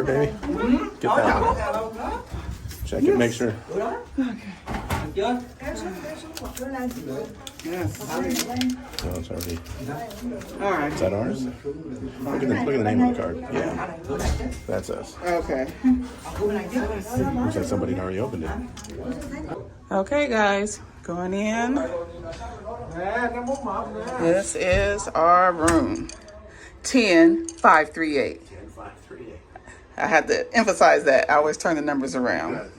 here, baby? Get that one. Check it, make sure. Yes. Oh, it's already. All right. Is that ours? Look at the name on the card. Yeah, that's us. Okay. Looks like somebody already opened it. Okay, guys, going in. This is our room. 10538. 10538. I had to emphasize that. I always turn the numbers around.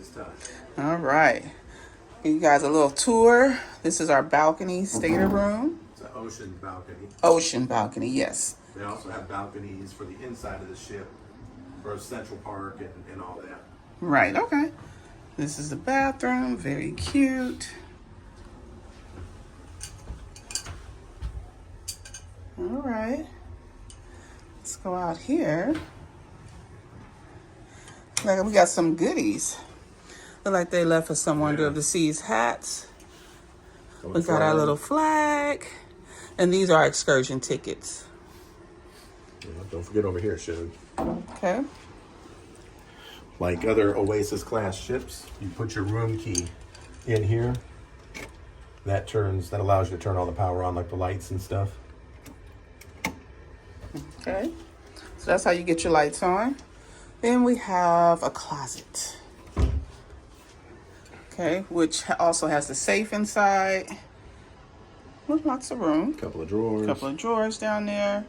All right. Give you guys a little tour. This is our balcony stateroom. It's an ocean balcony. Ocean balcony, yes. They also have balconies for the inside of the ship, for Central Park and all that. Right, okay. This is the bathroom, very cute. All right. Let's go out here. Like we got some goodies. Look like they left us some Wonder of the Seas hats. We got our little flag. And these are excursion tickets. Yeah, don't forget over here, Shug. Okay. Like other Oasis class ships, you put your room key in here. That allows you to turn all the power on, like the lights and stuff. Okay. So that's how you get your lights on. Then we have a closet. Okay, which also has the safe inside. With lots of room. Couple of drawers. Couple of drawers down there.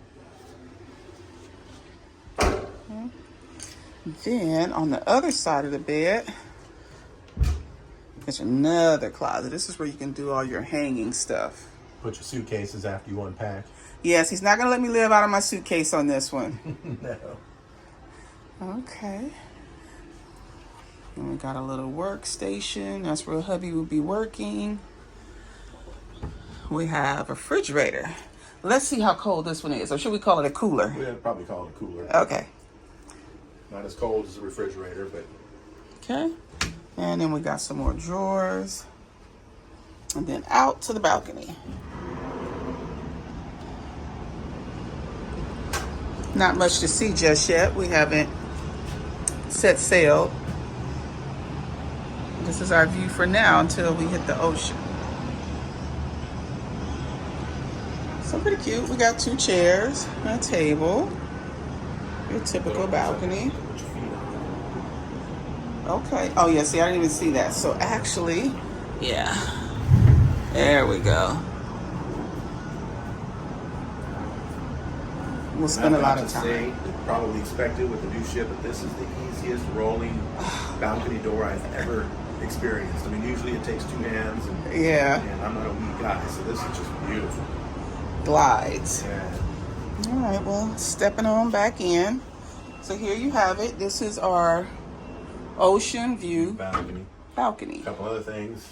Okay. Then on the other side of the bed, there's another closet. This is where you can do all your hanging stuff. Put your suitcases after you unpack. Yes, he's not gonna let me live out of my suitcase on this one. No. Okay. And we got a little workstation. That's where hubby will be working. We have a refrigerator. Let's see how cold this one is. Or should we call it a cooler? We'd probably call it a cooler. Okay. Not as cold as a refrigerator, but... Okay. And then we got some more drawers. And then out to the balcony. Not much to see just yet. We haven't set sail. This is our view for now until we hit the ocean. So pretty cute. We got 2 chairs and a table. Your typical balcony. Okay. Oh yeah, see, I didn't even see that. So actually, yeah. There we go. We'll spend a lot of time. You probably expected with the new ship, but this is the easiest rolling balcony door I've ever experienced. I mean, usually it takes 2 hands, and Yeah. and I'm not a weak guy, so this is just beautiful. Glides. Yeah. All right, well, stepping on back in. So here you have it. This is our ocean view Balcony. balcony. A couple other things.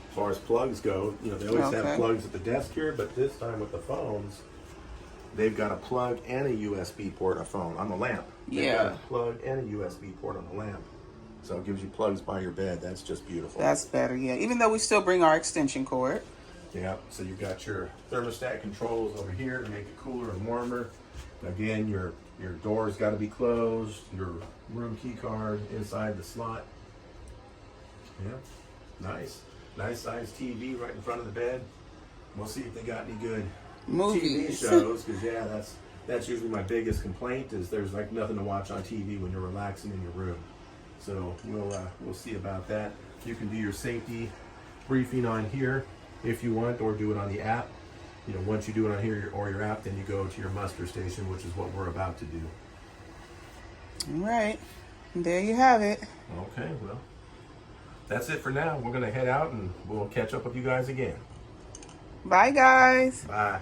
As far as plugs go, you know, they always Okay. have plugs at the desk here, but this time with the phones, they've got a plug and a USB port, a phone on the lamp. They've got a plug and a USB port on the lamp. So it gives you plugs by your bed. That's just beautiful. That's better, yeah. Even though we still bring our extension cord. Yeah, so you've got your thermostat controls over here to make it cooler and warmer. Again, your door's got to be closed. Your room key card inside the slot. Yeah, nice size TV right in front of the bed. We'll see if they got any good Movies. TV shows, because yeah, that's usually my biggest complaint, is there's like nothing to watch on TV when you're relaxing in your room. So we'll see about that. You can do your safety briefing on here if you want, or do it on the app. You know, once you do it on here or your app, then you go to your muster station, which is what we're about to do. All right. There you have it. Okay, well, that's it for now. We're going to head out and we'll catch up with you guys again. Bye, guys. Bye.